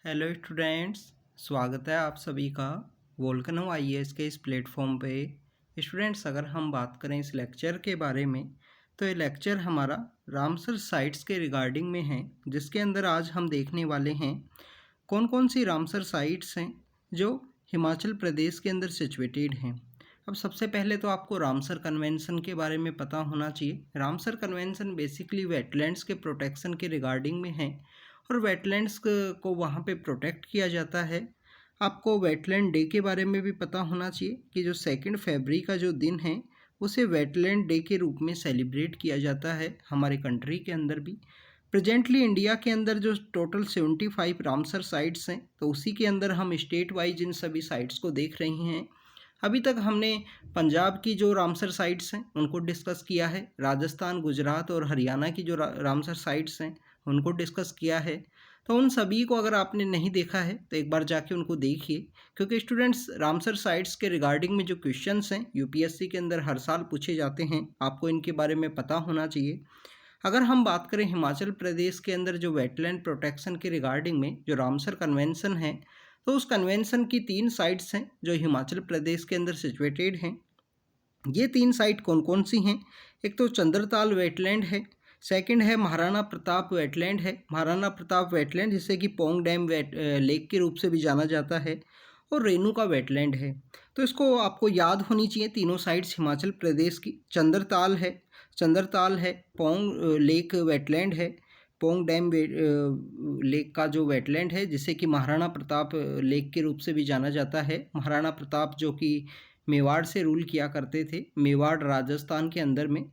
Hello students, स्वागत है आप सभी का वोल्केनो आईएएस के इस प्लेटफॉर्म पे। स्टूडेंट्स, अगर हम बात करें इस लेक्चर के बारे में तो ये लेक्चर हमारा रामसर साइट्स के रिगार्डिंग में है, जिसके अंदर आज हम देखने वाले हैं कौन कौन सी रामसर साइट्स हैं जो हिमाचल प्रदेश के अंदर सिचुएटेड हैं। अब सबसे पहले तो आपको रामसर कन्वेंशन के बारे में पता होना चाहिए। रामसर कन्वेंशन बेसिकली वेटलैंड्स के प्रोटेक्शन के रिगार्डिंग में है और वेटलैंड्स को वहाँ पे प्रोटेक्ट किया जाता है। आपको वेटलैंड डे के बारे में भी पता होना चाहिए कि जो 2 फरवरी का जो दिन है उसे वेटलैंड डे के रूप में सेलिब्रेट किया जाता है हमारे कंट्री के अंदर भी। प्रेजेंटली इंडिया के अंदर जो टोटल 75 रामसर साइट्स हैं, तो उसी के अंदर हम स्टेट वाइज इन सभी साइट्स को देख रहे हैं। अभी तक हमने पंजाब की जो रामसर साइट्स हैं उनको डिस्कस किया है, राजस्थान, गुजरात और हरियाणा की जो रामसर साइट्स हैं उनको डिस्कस किया है। तो उन सभी को अगर आपने नहीं देखा है तो एक बार जाके उनको देखिए, क्योंकि स्टूडेंट्स रामसर साइट्स के रिगार्डिंग में जो क्वेश्चंस हैं यूपीएससी के अंदर हर साल पूछे जाते हैं, आपको इनके बारे में पता होना चाहिए। अगर हम बात करें हिमाचल प्रदेश के अंदर जो वेटलैंड प्रोटेक्शन के रिगार्डिंग में जो रामसर कन्वेंशन है, तो उस कन्वेंशन की 3 साइट्स हैं जो हिमाचल प्रदेश के अंदर सिचुएटेड हैं। ये 3 साइट कौन कौन सी हैं? एक तो चंद्रताल वेटलैंड है, सेकंड है महाराणा प्रताप वेटलैंड है, महाराणा प्रताप वेटलैंड जिसे कि पोंग डैम लेक के रूप से भी जाना जाता है, और रेणुका वेटलैंड है। तो इसको आपको याद होनी चाहिए तीनों साइट्स हिमाचल प्रदेश की। चंद्रताल है, पोंग लेक वेटलैंड है, पोंग डैम लेक का जो वेटलैंड है जिसे कि महाराणा प्रताप लेक के रूप से भी जाना जाता है। महाराणा प्रताप जो कि मेवाड़ से रूल किया करते थे, मेवाड़ राजस्थान के अंदर में,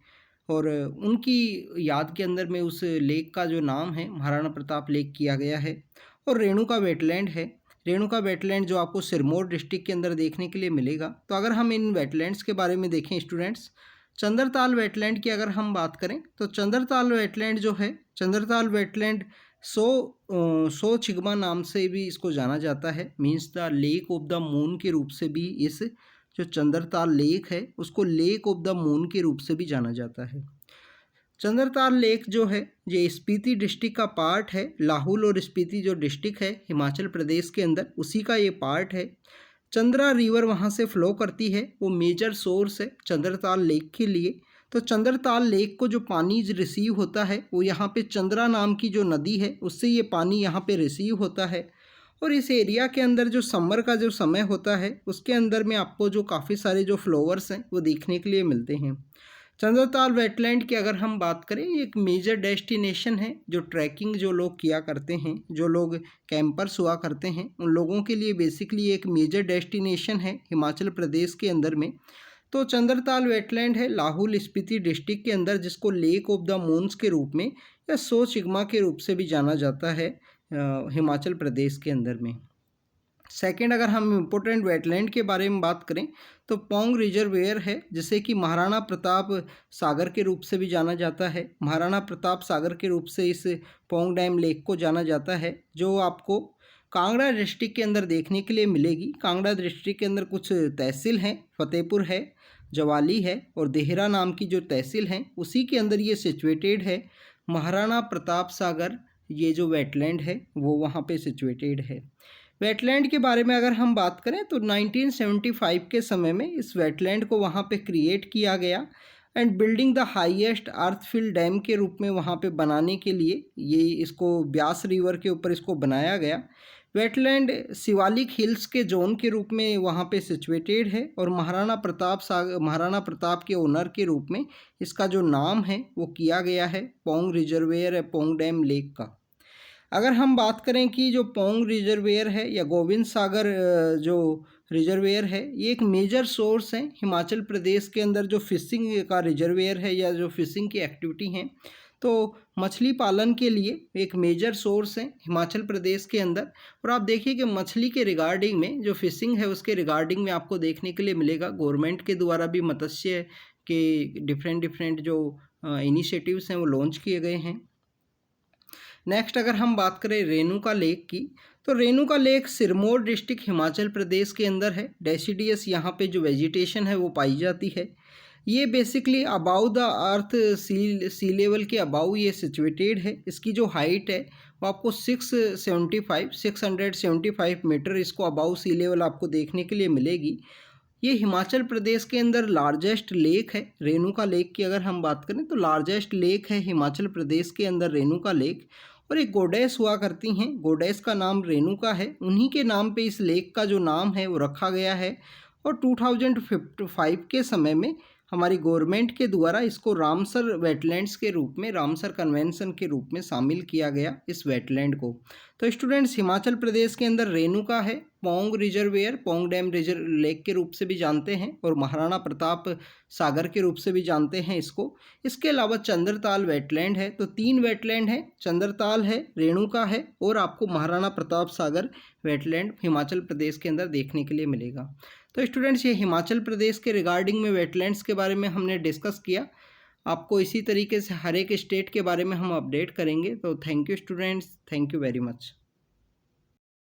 और उनकी याद के अंदर में उस लेक का जो नाम है महाराणा प्रताप लेक किया गया है। और रेणुका वेटलैंड है, रेणुका वेटलैंड जो आपको सिरमौर डिस्ट्रिक्ट के अंदर देखने के लिए मिलेगा। तो अगर हम इन वेटलैंड्स के बारे में देखें स्टूडेंट्स, चंद्रताल वेटलैंड की अगर हम बात करें तो चंद्रताल वेटलैंड जो है, चंद्रताल वेटलैंड सो चिगमा नाम से भी इसको जाना जाता है, means the lake of the moon के रूप से भी इस जो चंद्रताल लेक है उसको लेक ऑफ द मून के रूप से भी जाना जाता है। चंद्रताल लेक जो है ये स्पीति डिस्ट्रिक्ट का पार्ट है। लाहौल और स्पीति जो डिस्ट्रिक्ट है हिमाचल प्रदेश के अंदर, उसी का ये पार्ट है। चंद्रा रिवर वहाँ से फ्लो करती है, वो मेजर सोर्स है चंद्रताल लेक के लिए। तो चंद्रताल लेक को जो पानी रिसीव होता है वो यहाँ पे चंद्रा नाम की जो नदी है उससे ये पानी यहाँ पे रिसीव होता है। और इस एरिया के अंदर जो समर का जो समय होता है उसके अंदर में आपको जो काफ़ी सारे जो फ्लोवर्स हैं वो देखने के लिए मिलते हैं। चंद्रताल वेटलैंड की अगर हम बात करें, एक मेजर डेस्टिनेशन है जो ट्रैकिंग जो लोग किया करते हैं, जो लोग कैंपर्स हुआ करते हैं, उन लोगों के लिए बेसिकली एक मेजर डेस्टिनेशन है हिमाचल प्रदेश के अंदर में। तो चंद्रताल वेटलैंड है लाहौल स्पीति डिस्ट्रिक्ट के अंदर, जिसको लेक ऑफ द मून्स के रूप में या सो चिगमा के रूप से भी जाना जाता है हिमाचल प्रदेश के अंदर में। सेकंड, अगर हम इम्पोर्टेंट वेटलैंड के बारे में बात करें तो पोंग रिजर्वेयर है, जिसे कि महाराणा प्रताप सागर के रूप से भी जाना जाता है। महाराणा प्रताप सागर के रूप से इस पोंग डैम लेक को जाना जाता है, जो आपको कांगड़ा डिस्ट्रिक्ट के अंदर देखने के लिए मिलेगी। कांगड़ा डिस्ट्रिक्ट के अंदर कुछ तहसील हैं, फतेहपुर है, जवाली है और देहरा नाम की जो तहसील हैं उसी के अंदर ये सिचुएटेड है। महाराणा प्रताप सागर ये जो वेटलैंड है वो वहाँ पे सिचुएटेड है। वेटलैंड के बारे में अगर हम बात करें तो 1975 के समय में इस वेटलैंड को वहाँ पे क्रिएट किया गया and building the highest earthfill dam के रूप में वहाँ पे बनाने के लिए ये इसको ब्यास रिवर के ऊपर इसको बनाया गया। वेटलैंड शिवालिक हिल्स के जोन के रूप में वहाँ पे सिचुएटेड है और महाराणा प्रताप के ओनर के रूप में इसका जो नाम है वो किया गया है पोंग रिजर्वेयर है, पोंग डैम लेक का। अगर हम बात करें कि जो पोंग रिजर्वेयर है या गोविंद सागर जो रिजर्वेयर है, ये एक मेजर सोर्स है हिमाचल प्रदेश के अंदर जो फिशिंग का रिजर्वेयर है या जो फिशिंग की एक्टिविटी हैं, तो मछली पालन के लिए एक मेजर सोर्स है हिमाचल प्रदेश के अंदर। और आप देखिए कि मछली के रिगार्डिंग में जो फिशिंग है उसके रिगार्डिंग में आपको देखने के लिए मिलेगा गवर्नमेंट के द्वारा भी मत्स्य के डिफरेंट जो इनिशिएटिव्स हैं वो लॉन्च किए गए हैं। नेक्स्ट, अगर हम बात करें रेणुका लेक की, तो रेणुका लेक सिरमौर डिस्ट्रिक्ट हिमाचल प्रदेश के अंदर है। डेसिडियस यहाँ पे जो वेजिटेशन है वो पाई जाती है। ये basically above the earth sea level के अबाउ ये सिचुएटेड है। इसकी जो हाइट है वो आपको 675 मीटर इसको अबाउ सी लेवल आपको देखने के लिए मिलेगी। ये हिमाचल प्रदेश के अंदर लार्जेस्ट लेक है। रेणुका लेक की अगर हम बात करें तो लार्जेस्ट लेक है हिमाचल प्रदेश के अंदर रेणुका लेक। और एक गोडेस हुआ करती हैं, गोडेस का नाम रेणुका है, उन्हीं के नाम पे इस लेक का जो नाम है वो रखा गया है। और 2005 के समय में हमारी गवर्नमेंट के द्वारा इसको रामसर वेटलैंड्स के रूप में, रामसर कन्वेंशन के रूप में शामिल किया गया इस वेटलैंड को। तो स्टूडेंट्स, हिमाचल प्रदेश के अंदर रेणुका है, Pong reservoir, Pong dam reserve lake के रूप से भी जानते हैं, और महाराणा प्रताप सागर के रूप से भी जानते हैं इसको। इसके अलावा चंद्रताल वेटलैंड है। तो 3 वेटलैंड है, चंद्रताल है, रेणुका है, और आपको महाराणा प्रताप सागर वेटलैंड हिमाचल प्रदेश के अंदर देखने के लिए मिलेगा। तो स्टूडेंट्स, ये हिमाचल प्रदेश के रिगार्डिंग में वेटलैंड्स के बारे में हमने डिस्कस किया। आपको इसी तरीके से हर एक स्टेट के बारे में हम अपडेट करेंगे। तो thank you students, thank you very much.